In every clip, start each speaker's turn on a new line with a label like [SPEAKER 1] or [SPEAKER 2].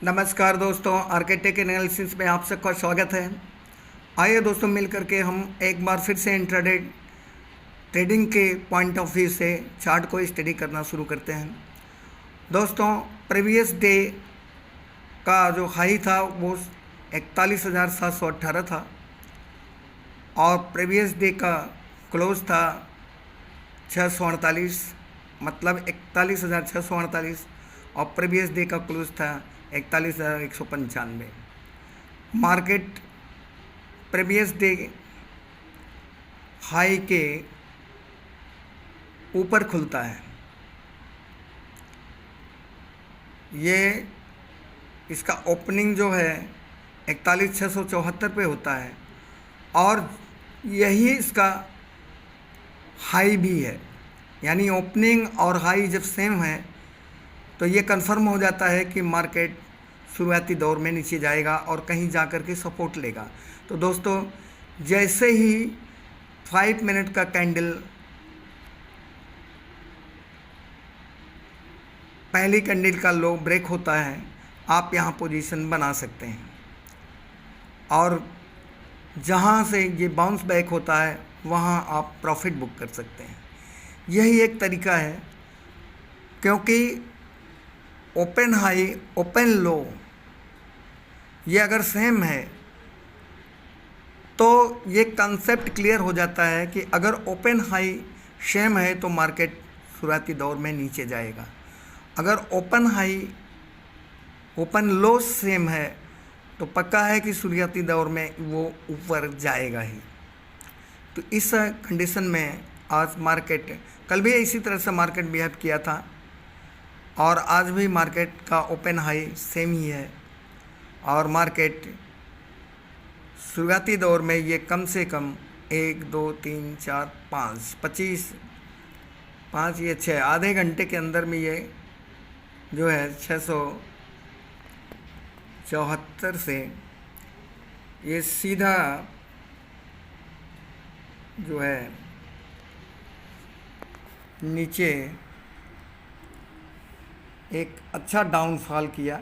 [SPEAKER 1] नमस्कार दोस्तों, architect analysis में आप सबका स्वागत है। आइए दोस्तों, मिल करके हम एक बार फिर से इंट्राडे ट्रेडिंग के पॉइंट ऑफ व्यू से चार्ट को स्टडी करना शुरू करते हैं। दोस्तों, प्रीवियस डे का जो हाई था वो 41,718 था और प्रीवियस डे का क्लोज था 648, मतलब 41,648 और प्रीवियस डे का क्लोज था 41,195। मार्केट प्रीवियस डे हाई के ऊपर खुलता है। ये इसका ओपनिंग जो है 41,674 पे होता है और यही इसका हाई भी है। यानी ओपनिंग और हाई जब सेम है तो ये कंफर्म हो जाता है कि मार्केट शुरुआती दौर में नीचे जाएगा और कहीं जा कर के सपोर्ट लेगा। तो दोस्तों, जैसे ही 5 मिनट का कैंडल पहली कैंडल का लो ब्रेक होता है, आप यहाँ पोजीशन बना सकते हैं और जहाँ से ये बाउंस बैक होता है वहाँ आप प्रॉफिट बुक कर सकते हैं। यही एक तरीका है, क्योंकि ओपन हाई ओपन लो ये अगर सेम है तो ये कंसेप्ट क्लियर हो जाता है कि अगर ओपन हाई सेम है तो मार्केट शुरुआती दौर में नीचे जाएगा। अगर ओपन हाई ओपन लो सेम है तो पक्का है कि शुरुआती दौर में वो ऊपर जाएगा ही। तो इस कंडीशन में आज मार्केट, कल भी इसी तरह से मार्केट बिहेव किया था और आज भी मार्केट का ओपन हाई सेम ही है और मार्केट शुरुआती दौर में ये कम से कम 1 2 3 4 5 25 5 ये 6 आधे घंटे के अंदर में ये जो है 674 से ये सीधा जो है नीचे एक अच्छा डाउनफॉल किया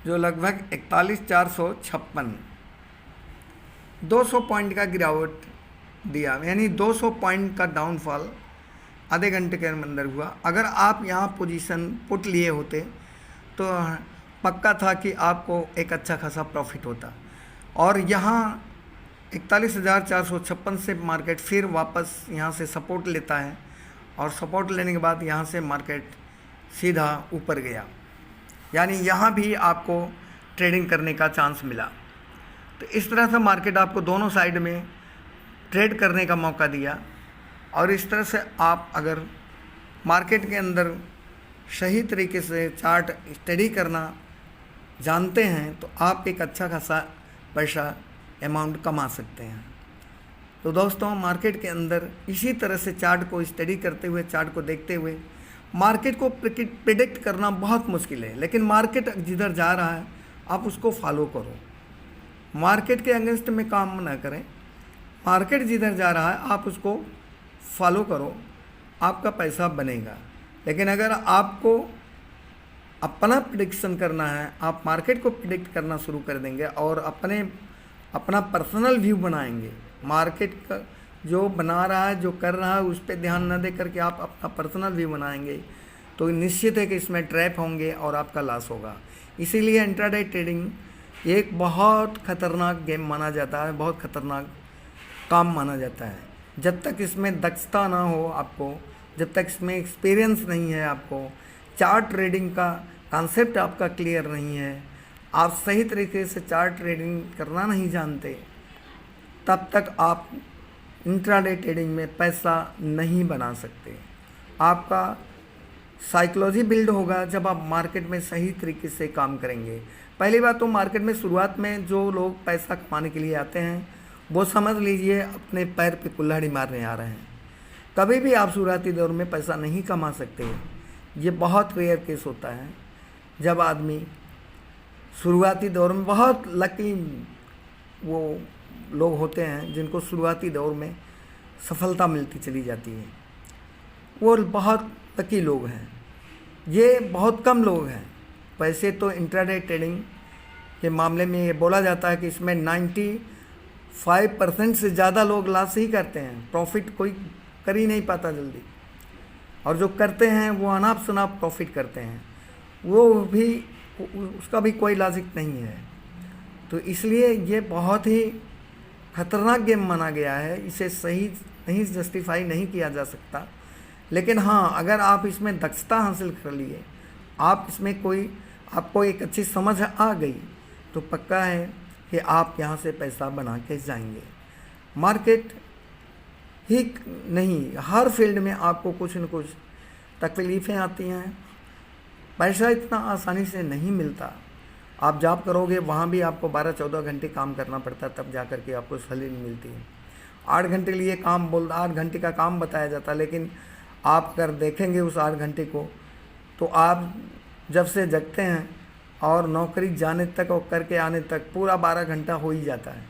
[SPEAKER 1] जो लगभग 41,456 200 पॉइंट का गिरावट दिया। यानी 200 पॉइंट का डाउनफॉल आधे घंटे के अंदर हुआ। अगर आप यहाँ पोजीशन पुट लिए होते तो पक्का था कि आपको एक अच्छा खासा प्रॉफिट होता। और यहाँ 41,456 से मार्केट फिर वापस यहाँ से सपोर्ट लेता है और सपोर्ट लेने के बाद यहाँ से मार्केट सीधा ऊपर गया। यानी यहाँ भी आपको ट्रेडिंग करने का चांस मिला। तो इस तरह से मार्केट आपको दोनों साइड में ट्रेड करने का मौका दिया। और इस तरह से आप अगर मार्केट के अंदर सही तरीके से चार्ट स्टडी करना जानते हैं तो आप एक अच्छा खासा पैसा अमाउंट कमा सकते हैं। तो दोस्तों, मार्केट के अंदर इसी तरह से चार्ट को स्टडी करते हुए, चार्ट को देखते हुए मार्केट को प्रिडिक्ट करना बहुत मुश्किल है, लेकिन मार्केट जिधर जा रहा है आप उसको फॉलो करो। मार्केट के अगेंस्ट में काम ना करें। मार्केट जिधर जा रहा है आप उसको फॉलो करो, आपका पैसा बनेगा। लेकिन अगर आपको अपना प्रिडिक्शन करना है, आप मार्केट को प्रिडिक्ट करना शुरू कर देंगे और अपना पर्सनल व्यू बनाएंगे, मार्केट का जो बना रहा है, जो कर रहा है उस पर ध्यान न दे करके आप अपना पर्सनल व्यू बनाएंगे तो निश्चित है कि इसमें ट्रैप होंगे और आपका लॉस होगा। इसीलिए इंट्राडे ट्रेडिंग एक बहुत ख़तरनाक गेम माना जाता है, बहुत ख़तरनाक काम माना जाता है। जब तक इसमें दक्षता ना हो आपको, जब तक इसमें एक्सपीरियंस नहीं है आपको, चार्ट ट्रेडिंग का कॉन्सेप्ट आपका क्लियर नहीं है, आप सही तरीके से चार्ट ट्रेडिंग करना नहीं जानते, तब तक आप इंट्राडे ट्रेडिंग में पैसा नहीं बना सकते। आपका साइकोलॉजी बिल्ड होगा जब आप मार्केट में सही तरीके से काम करेंगे। पहली बात तो मार्केट में शुरुआत में जो लोग पैसा कमाने के लिए आते हैं वो समझ लीजिए अपने पैर पे कुल्हाड़ी मारने आ रहे हैं। कभी भी आप शुरुआती दौर में पैसा नहीं कमा सकते। ये बहुत रेयर केस होता है जब आदमी शुरुआती दौर में, बहुत लकी वो लोग होते हैं जिनको शुरुआती दौर में सफलता मिलती चली जाती है, वो बहुत लकी लोग हैं। ये बहुत कम लोग हैं। वैसे तो इंट्राडे ट्रेडिंग के मामले में ये बोला जाता है कि इसमें 95% से ज़्यादा लोग लॉस ही करते हैं, प्रॉफिट कोई कर ही नहीं पाता जल्दी। और जो करते हैं वो अनाप शनाप प्रॉफिट करते हैं, वो भी उसका भी कोई लॉजिक नहीं है। तो इसलिए ये बहुत ही खतरनाक गेम माना गया है, इसे सही नहीं जस्टिफाई नहीं किया जा सकता। लेकिन हाँ, अगर आप इसमें दक्षता हासिल कर लिए, आप इसमें आपको एक अच्छी समझ आ गई, तो पक्का है कि आप यहाँ से पैसा बना के जाएंगे। मार्केट ही नहीं, हर फील्ड में आपको कुछ न कुछ तकलीफ़ें आती हैं। पैसा इतना आसानी से नहीं मिलता। आप जॉब करोगे वहाँ भी आपको 12-14 घंटे काम करना पड़ता है, तब जा कर के आपको सैलरी मिलती है। 8 घंटे लिए 8 घंटे का काम बताया जाता है, लेकिन आप अगर देखेंगे उस 8 घंटे को, तो आप जब से जगते हैं और नौकरी जाने तक और करके आने तक पूरा 12 घंटा हो ही जाता है,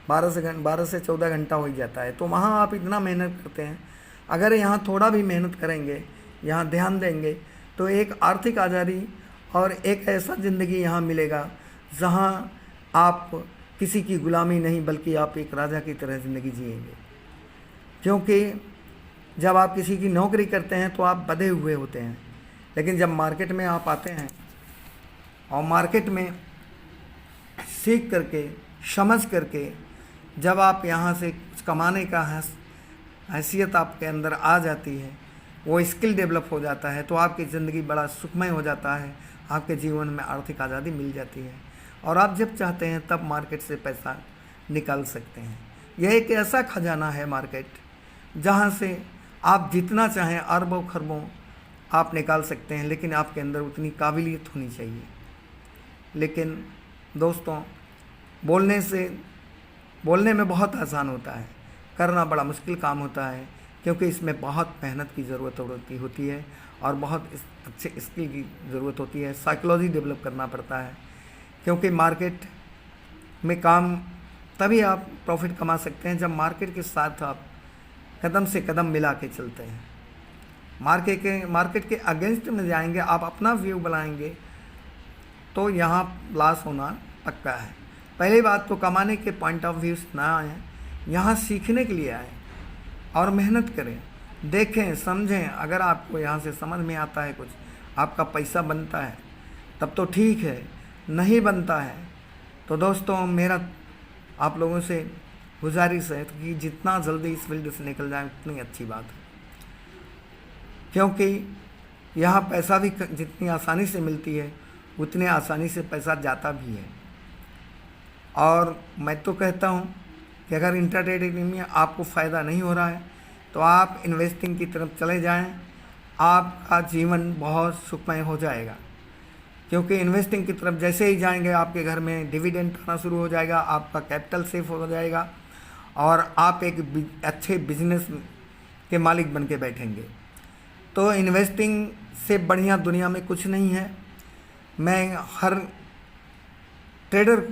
[SPEAKER 1] 12 से 14 घंटा हो ही जाता है। तो वहाँ आप इतना मेहनत करते हैं, अगर यहाँ थोड़ा भी मेहनत करेंगे, यहाँ ध्यान देंगे, तो एक आर्थिक आज़ादी और एक ऐसा ज़िंदगी यहाँ मिलेगा जहाँ आप किसी की गुलामी नहीं, बल्कि आप एक राजा की तरह ज़िंदगी जिएंगे। क्योंकि जब आप किसी की नौकरी करते हैं तो आप बंधे हुए होते हैं, लेकिन जब मार्केट में आप आते हैं और मार्केट में सीख करके, समझ करके, जब आप यहाँ से कुछ कमाने का हैसियत आपके अंदर आ जाती है, वो स्किल डेवलप हो जाता है, तो आपकी ज़िंदगी बड़ा सुखमय हो जाता है। आपके जीवन में आर्थिक आज़ादी मिल जाती है और आप जब चाहते हैं तब मार्केट से पैसा निकाल सकते हैं। यह एक ऐसा खजाना है मार्केट, जहाँ से आप जितना चाहें अरबों खरबों आप निकाल सकते हैं, लेकिन आपके अंदर उतनी काबिलियत होनी चाहिए। लेकिन दोस्तों, बोलने में बहुत आसान होता है, करना बड़ा मुश्किल काम होता है, क्योंकि इसमें बहुत मेहनत की ज़रूरत होती है और बहुत अच्छे स्किल की ज़रूरत होती है। साइकोलॉजी डेवलप करना पड़ता है, क्योंकि मार्केट में काम तभी आप प्रॉफिट कमा सकते हैं जब मार्केट के साथ आप कदम से कदम मिला के चलते हैं। मार्केट के अगेंस्ट में जाएंगे, आप अपना व्यू बनाएंगे, तो यहाँ लॉस होना पक्का है। पहली बात तो कमाने के पॉइंट ऑफ व्यू से ना आए, यहाँ सीखने के लिए आए और मेहनत करें, देखें, समझें। अगर आपको यहाँ से समझ में आता है, कुछ आपका पैसा बनता है, तब तो ठीक है, नहीं बनता है तो दोस्तों मेरा आप लोगों से गुजारिश है कि जितना जल्दी इस फील्ड से निकल जाए उतनी अच्छी बात है। क्योंकि यहाँ पैसा भी जितनी आसानी से मिलती है, उतने आसानी से पैसा जाता भी है। और मैं तो कहता हूँ कि अगर इंट्राडे ट्रेडिंग में आपको फ़ायदा नहीं हो रहा है, तो आप इन्वेस्टिंग की तरफ चले जाएं, आपका जीवन बहुत सुखमय हो जाएगा। क्योंकि इन्वेस्टिंग की तरफ जैसे ही जाएंगे, आपके घर में डिविडेंड आना शुरू हो जाएगा, आपका कैपिटल सेफ हो जाएगा और आप एक अच्छे बिजनेस के मालिक बन के बैठेंगे। तो इन्वेस्टिंग से बढ़िया दुनिया में कुछ नहीं है। मैं हर ट्रेडर,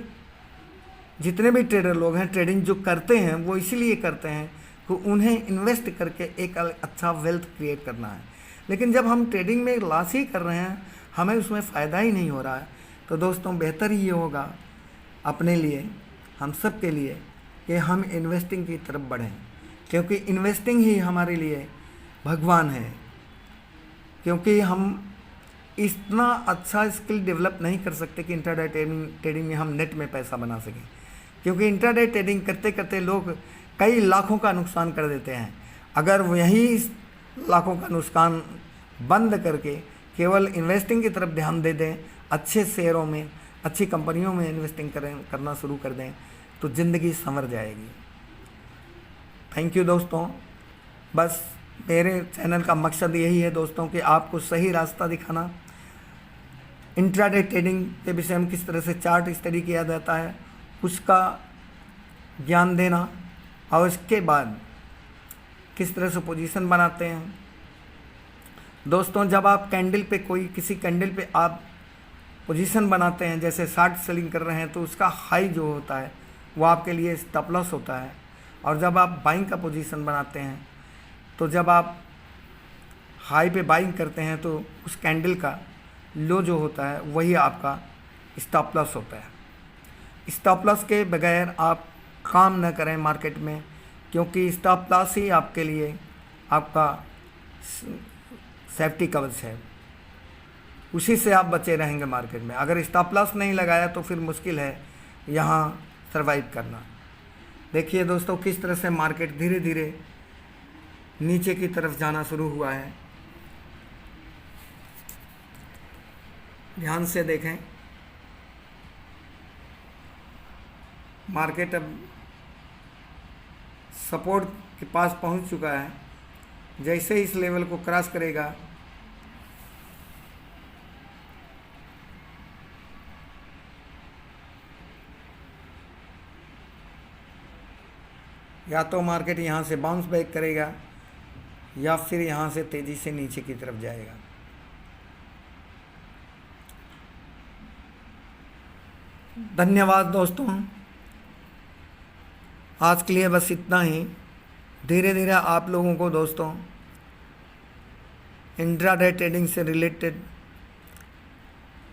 [SPEAKER 1] जितने भी ट्रेडर लोग हैं, ट्रेडिंग जो करते हैं वो इसीलिए करते हैं कि उन्हें इन्वेस्ट करके एक अच्छा वेल्थ क्रिएट करना है। लेकिन जब हम ट्रेडिंग में लॉस ही कर रहे हैं, हमें उसमें फ़ायदा ही नहीं हो रहा है, तो दोस्तों बेहतर ये होगा अपने लिए, हम सब के लिए, कि हम इन्वेस्टिंग की तरफ बढ़ें। क्योंकि इन्वेस्टिंग ही हमारे लिए भगवान है। क्योंकि हम इतना अच्छा स्किल डेवलप नहीं कर सकते कि इंट्राडे ट्रेडिंग में हम नेट में पैसा बना सकें। क्योंकि इंट्राडे ट्रेडिंग करते करते लोग कई लाखों का नुकसान कर देते हैं। अगर वही लाखों का नुकसान बंद करके केवल इन्वेस्टिंग की तरफ ध्यान दे दें, अच्छे शेयरों में, अच्छी कंपनियों में इन्वेस्टिंग करना शुरू कर दें, तो ज़िंदगी संवर जाएगी। थैंक यू दोस्तों। बस मेरे चैनल का मकसद यही है दोस्तों कि आपको सही रास्ता दिखाना, इंट्राडे ट्रेडिंग के विषय में किस तरह से चार्ट स्टडी किया जाता है उसका ज्ञान देना, और इसके बाद किस तरह से पोजीशन बनाते हैं। दोस्तों, जब आप किसी कैंडल पे आप पोजीशन बनाते हैं, जैसे शॉर्ट सेलिंग कर रहे हैं, तो उसका हाई जो होता है वो आपके लिए स्टॉप लॉस होता है। और जब आप बाइंग का पोजीशन बनाते हैं, तो जब आप हाई पे बाइंग करते हैं तो उस कैंडल का लो जो होता है वही आपका स्टॉप लॉस होता है। स्टॉप लॉस के बगैर आप काम न करें मार्केट में, क्योंकि स्टॉप लॉस ही आपके लिए आपका सेफ्टी कवच है, उसी से आप बचे रहेंगे मार्केट में। अगर स्टॉप लॉस नहीं लगाया तो फिर मुश्किल है यहाँ सरवाइव करना। देखिए दोस्तों किस तरह से मार्केट धीरे धीरे नीचे की तरफ जाना शुरू हुआ है। ध्यान से देखें, मार्केट अब सपोर्ट के पास पहुंच चुका है। जैसे ही इस लेवल को क्रॉस करेगा या तो मार्केट यहाँ से बाउंस बैक करेगा या फिर यहाँ से तेज़ी से नीचे की तरफ जाएगा। धन्यवाद दोस्तों, आज के लिए बस इतना ही। धीरे धीरे आप लोगों को दोस्तों इंट्राडे ट्रेडिंग से रिलेटेड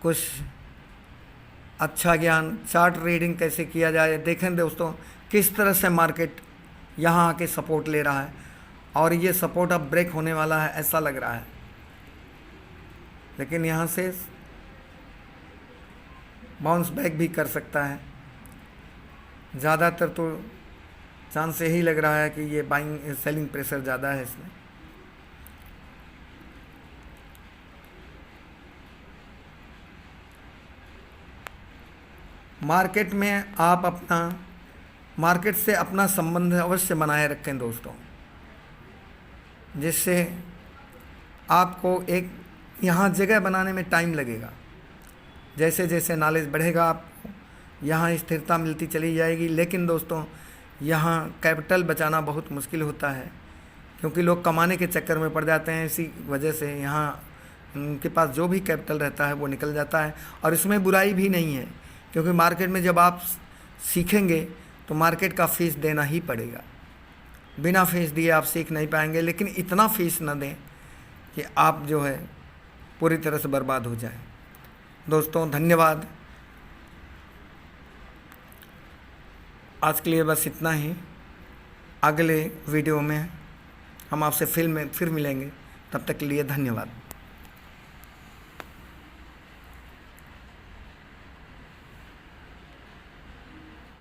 [SPEAKER 1] कुछ अच्छा ज्ञान, चार्ट रीडिंग कैसे किया जाए, देखें दोस्तों किस तरह से मार्केट यहाँ आके सपोर्ट ले रहा है और ये सपोर्ट अब ब्रेक होने वाला है ऐसा लग रहा है, लेकिन यहाँ से बाउंस बैक भी कर सकता है। ज़्यादातर तो चांस यही लग रहा है कि ये बाइंग सेलिंग प्रेशर ज़्यादा है इसमें। मार्केट में आप मार्केट से अपना संबंध अवश्य बनाए रखें दोस्तों, जिससे आपको एक यहाँ जगह बनाने में टाइम लगेगा। जैसे जैसे नॉलेज बढ़ेगा आपको यहाँ स्थिरता मिलती चली जाएगी। लेकिन दोस्तों यहाँ कैपिटल बचाना बहुत मुश्किल होता है, क्योंकि लोग कमाने के चक्कर में पड़ जाते हैं। इसी वजह से यहाँ उनके पास जो भी कैपिटल रहता है वो निकल जाता है। और इसमें बुराई भी नहीं है, क्योंकि मार्केट में जब आप सीखेंगे तो मार्केट का फ़ीस देना ही पड़ेगा। बिना फीस दिए आप सीख नहीं पाएंगे, लेकिन इतना फीस न दें कि आप जो है पूरी तरह से बर्बाद हो जाए। दोस्तों धन्यवाद, आज के लिए बस इतना ही। अगले वीडियो में हम आपसे फिर मिलेंगे, तब तक के लिए धन्यवाद।